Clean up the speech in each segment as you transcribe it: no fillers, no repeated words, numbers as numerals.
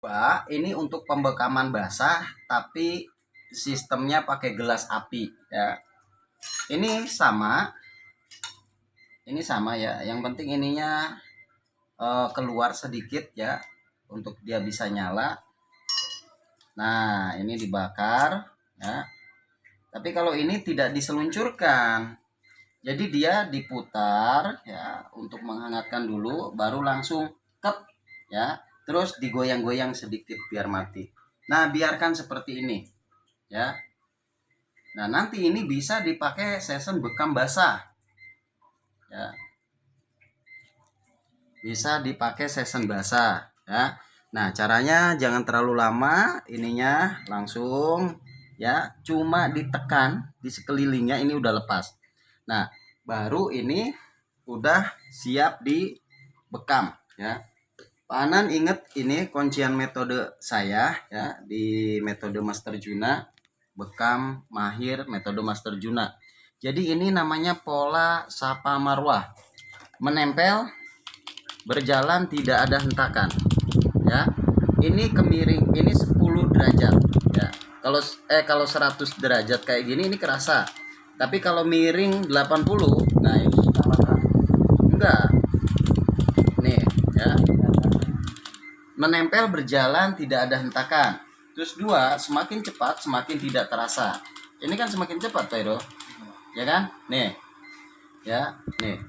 Pak, ini untuk pembekaman basah tapi sistemnya pakai gelas api ya. Ini sama. Ini sama ya. Yang penting ininya keluar sedikit ya untuk dia bisa nyala. Nah, ini dibakar ya. Tapi kalau ini tidak diseluncurkan. Jadi dia diputar ya untuk menghangatkan dulu baru langsung kep ya. Terus digoyang-goyang sedikit biar mati. Nah, biarkan seperti ini ya. Nah, nanti ini bisa dipakai season bekam basah ya. Bisa dipakai season basah ya. Nah, caranya jangan terlalu lama, ininya langsung ya, cuma ditekan di sekelilingnya ini udah lepas. Nah, baru ini udah siap dibekam ya. Pak Anan inget ini kuncian metode saya ya di metode Master Juna, bekam mahir metode Master Juna. Jadi ini namanya pola sapa marwah. Menempel, berjalan tidak ada hentakan. Ya. Ini kemiring, ini 10 derajat ya. Kalau 100 derajat kayak gini ini kerasa. Tapi kalau miring 80, nah ini enggak. Nih ya. Menempel, berjalan tidak ada hentakan. Terus dua, semakin cepat semakin tidak terasa. Ini kan semakin cepat Pak Iro, ya kan? Nih, ya, nih,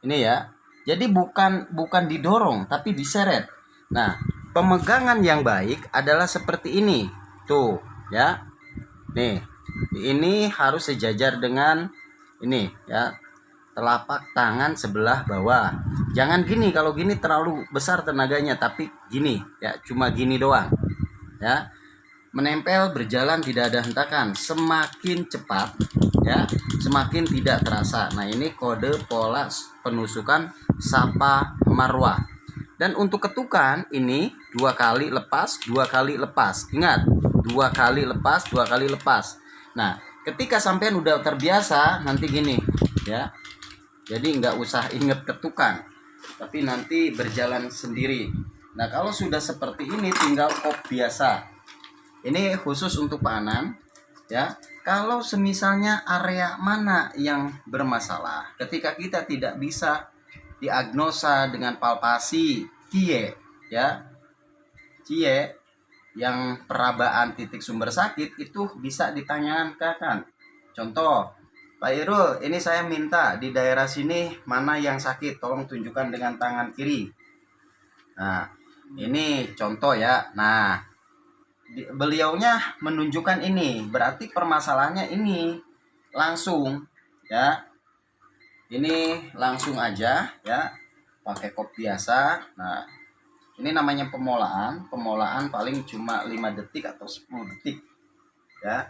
ini ya. Jadi bukan didorong tapi diseret. Nah, pemegangan yang baik adalah seperti ini, tuh, ya. Nih, ini harus sejajar dengan ini, ya. Telapak tangan sebelah bawah. Jangan gini, kalau gini terlalu besar tenaganya, tapi gini ya, cuma gini doang ya. Menempel, berjalan tidak ada hentakan. Semakin cepat ya, semakin tidak terasa. Nah, ini kode pola penusukan sapa marwah. Dan untuk ketukan ini 2 kali lepas, 2 kali lepas. Ingat, 2 kali lepas, 2 kali lepas. Nah, ketika sampean udah terbiasa nanti gini ya. Jadi nggak usah inget ketukan, tapi nanti berjalan sendiri. Nah, kalau sudah seperti ini tinggal kop biasa. Ini khusus untuk Pak Anan ya. Kalau semisalnya area mana yang bermasalah, ketika kita tidak bisa diagnosa dengan palpasi kie ya, kie yang perabaan titik sumber sakit itu bisa ditanyakan. Contoh, Pak Irul, ini saya minta di daerah sini mana yang sakit, tolong tunjukkan dengan tangan kiri. Nah, ini contoh ya. Nah, beliaunya menunjukkan ini, berarti permasalahannya ini langsung ya. Ini langsung aja ya, pakai kop biasa. Nah, ini namanya pemolaan. Pemolaan paling cuma 5 detik atau 10 detik ya.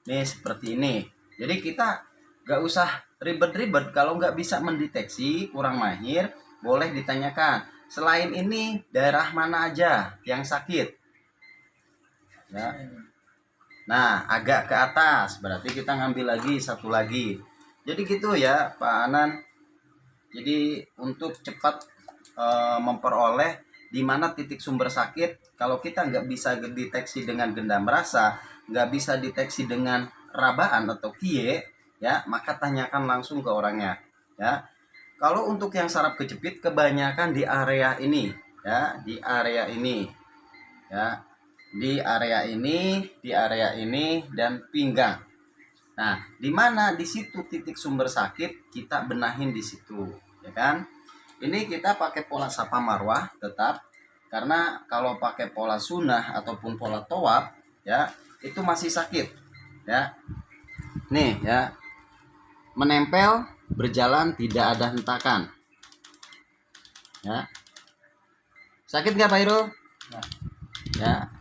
Nih seperti ini. Jadi kita gak usah ribet-ribet. Kalau nggak bisa mendeteksi, kurang mahir, boleh ditanyakan. Selain ini, daerah mana aja yang sakit? Ya. Nah, agak ke atas, berarti kita ngambil lagi satu lagi. Jadi gitu ya, Pak Anan. Jadi untuk cepat memperoleh di mana titik sumber sakit, kalau kita nggak bisa deteksi dengan gendam rasa, nggak bisa deteksi dengan rabaan atau kie ya, maka tanyakan langsung ke orangnya ya. Kalau untuk yang saraf kejepit kebanyakan di area ini ya, di area ini ya, di area ini, di area ini dan pinggang. Nah, di mana di situ titik sumber sakit kita benahin di situ ya kan. Ini kita pakai pola sapa marwah tetap, karena kalau pakai pola sunnah ataupun pola tawaf ya itu masih sakit ya. Nih ya, menempel, berjalan tidak ada hentakan ya. Sakit nggak Pak Irul? Ya,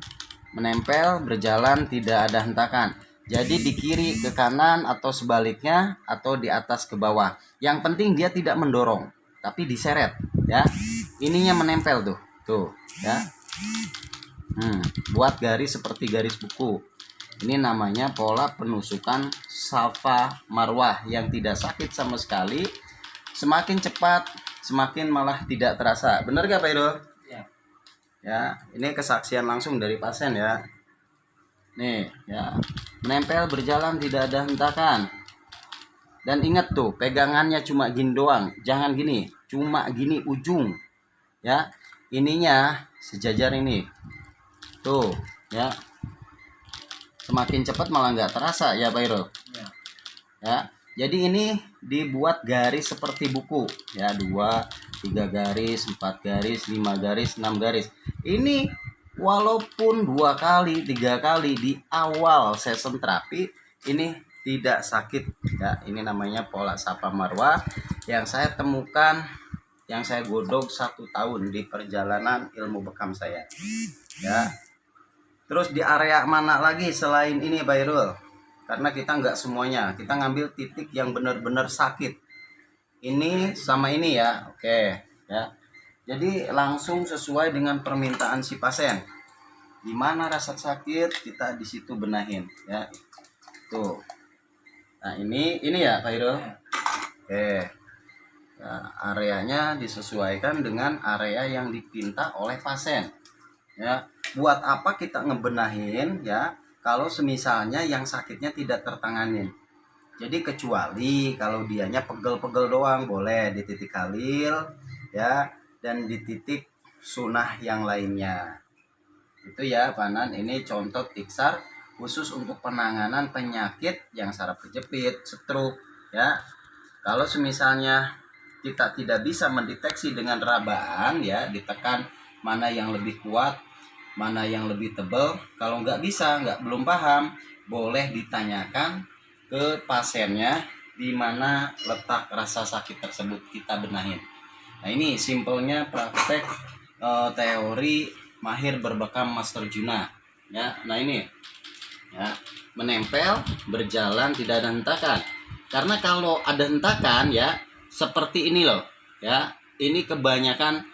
menempel, berjalan tidak ada hentakan. Jadi di kiri ke kanan atau sebaliknya atau di atas ke bawah. Yang penting dia tidak mendorong, tapi diseret ya. Ininya menempel tuh ya. Buat garis seperti garis buku. Ini namanya pola penusukan safa marwah yang tidak sakit sama sekali. Semakin cepat, semakin malah tidak terasa. Benar gak Pak Irul? Ya, ini kesaksian langsung dari pasien ya. Nih, ya. Menempel berjalan tidak ada hentakan. Dan ingat tuh, pegangannya cuma gini doang. Jangan gini, cuma gini ujung. Ya. Ininya sejajar ini. Tuh, ya. Semakin cepat malah nggak terasa ya, Pak Iro. Ya. Jadi ini dibuat garis seperti buku. Ya, 2, 3 garis, 4 garis, 5 garis, 6 garis. Ini walaupun 2 kali, 3 kali di awal session terapi, ini tidak sakit ya. Ini namanya pola Sapa Marwah yang saya temukan, yang saya godok 1 tahun di perjalanan ilmu bekam saya ya. Terus di area mana lagi selain ini, Pak Irul? Karena kita nggak semuanya, kita ngambil titik yang benar-benar sakit. Ini sama ini ya, oke ya. Jadi langsung sesuai dengan permintaan si pasien. Di mana rasa sakit kita di situ benahin ya. Tuh. Nah ini ya Pak Iro. Oke. Ya, areanya disesuaikan dengan area yang dipinta oleh pasien. Ya, buat apa kita ngebenahin ya kalau semisalnya yang sakitnya tidak tertanganin. Jadi kecuali kalau dianya pegel-pegel doang boleh di titik Khalil ya, dan di titik sunnah yang lainnya. Itu ya Panan, ini contoh tiksar khusus untuk penanganan penyakit yang saraf kejepit, stroke ya. Kalau semisalnya kita tidak bisa mendeteksi dengan rabaan ya, ditekan mana yang lebih kuat, mana yang lebih tebal. Kalau nggak bisa, belum paham, boleh ditanyakan ke pasiennya di mana letak rasa sakit tersebut, kita benahin. Nah ini simpelnya praktek teori mahir berbekam Master Juna ya. Nah ini ya, menempel berjalan tidak ada hentakan. Karena kalau ada hentakan ya seperti ini loh ya, ini kebanyakan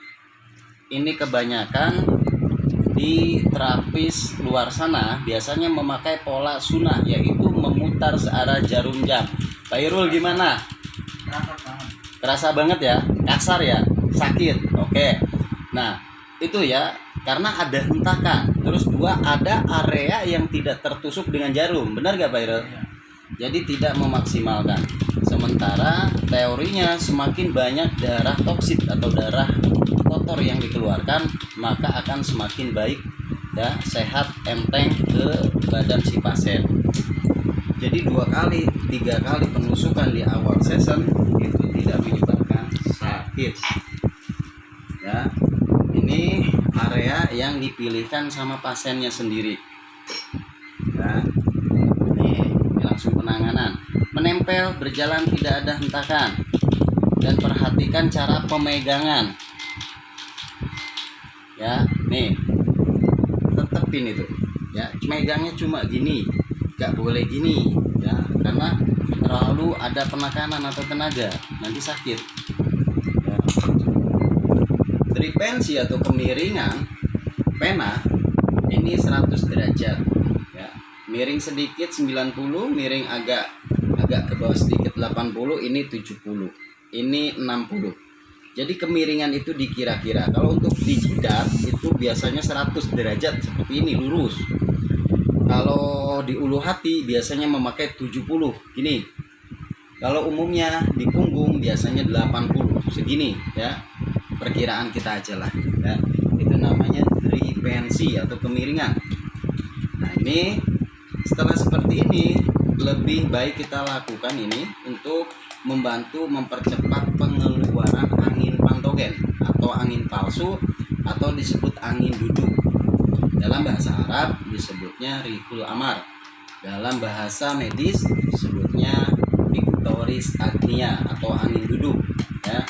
di terapis luar sana biasanya memakai pola sunnah, yaitu memutar searah jarum jam. Pak Irul gimana? Kerasa banget ya, kasar ya, sakit. Oke. Nah itu ya karena ada hentakan. Terus 2, ada area yang tidak tertusuk dengan jarum. Benar gak Pak Irul? Jadi tidak memaksimalkan. Sementara teorinya semakin banyak darah toksit atau darah kotor yang dikeluarkan, maka akan semakin baik ya, sehat, enteng ke badan si pasien. Jadi 2 kali, 3 kali penusukan di awal session itu tidak menyebabkan sakit ya. Ini area yang dipilihkan sama pasiennya sendiri ya. Ini langsung penanganan. Menempel berjalan tidak ada hentakan, dan perhatikan cara pemegangan ya. Nih tetepin itu ya, megangnya cuma gini, gak boleh gini ya, karena terlalu ada penekanan atau tenaga nanti sakit ya. Tripensi atau kemiringan pena ini 100 derajat ya, miring sedikit 90, miring agak ke bawah sedikit 80, ini 70, ini 60. Jadi kemiringan itu dikira-kira. Kalau untuk di jidat itu biasanya 100 derajat seperti ini lurus. Kalau di ulu hati biasanya memakai 70 gini. Kalau umumnya di punggung biasanya 80 segini ya. Perkiraan kita aja lah ya. Itu namanya tripensi atau kemiringan. Nah, ini setelah seperti ini lebih baik kita lakukan ini untuk membantu mempercepat pengeluaran angin pantogen atau angin palsu atau disebut angin duduk. Dalam bahasa Arab disebutnya rihul amar. Dalam bahasa medis disebutnya victoris agnia atau angin duduk ya.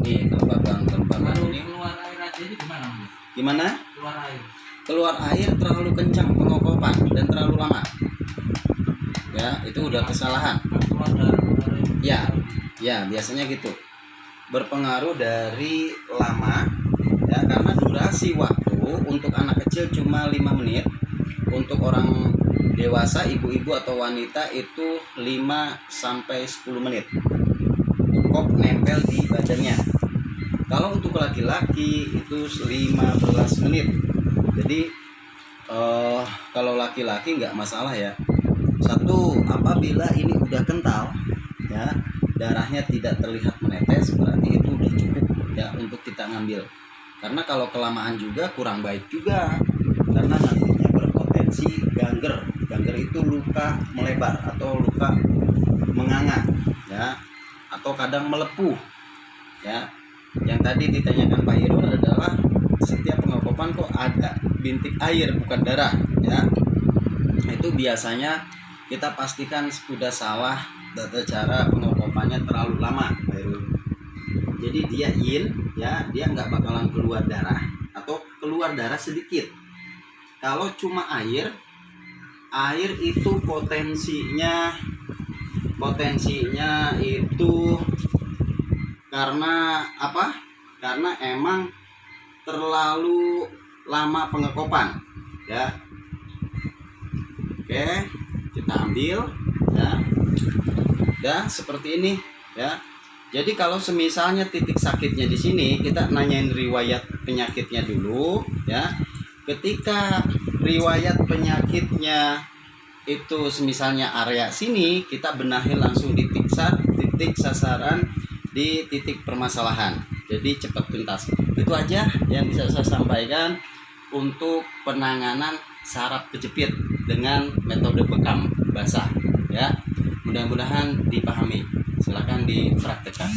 Ini terbang ini. Keluar air aja itu Gimana? Keluar air terlalu kencang pengokopan dan terlalu lama. Ya, itu udah kesalahan. Ya, biasanya gitu. Berpengaruh dari lama ya, karena durasi waktu untuk anak kecil cuma 5 menit. Untuk orang dewasa, ibu-ibu atau wanita itu 5 sampai 10 menit. Kop nempel di badannya. Kalau untuk laki-laki itu 15 menit. Jadi kalau laki-laki nggak masalah ya. Satu, apabila ini udah kental ya, darahnya tidak terlihat menetes, berarti itu udah cukup ya untuk kita ngambil. Karena kalau kelamaan juga kurang baik juga, karena nantinya berpotensi gangger. Gangger itu luka melebar atau luka menganga ya, atau kadang melepuh ya. Yang tadi ditanyakan Pak Irwan adalah setiap pengokopan kok ada bintik air bukan darah ya. Itu biasanya kita pastikan sudah salah tata cara pengokopannya terlalu lama Pak Irwan. Jadi dia ya, dia nggak bakalan keluar darah atau keluar darah sedikit. Kalau cuma air itu potensinya itu karena apa? Karena emang terlalu lama pengekopan ya. Oke, kita ambil ya. Dan seperti ini ya. Jadi kalau semisalnya titik sakitnya di sini, kita nanyain riwayat penyakitnya dulu ya. Ketika riwayat penyakitnya itu semisalnya area sini, kita benahi langsung di titik sasaran di titik permasalahan. Jadi cepat tuntas. Itu aja yang bisa saya sampaikan untuk penanganan saraf kejepit dengan metode bekam basah ya. Mudah-mudahan dipahami. Silakan dipraktekkan.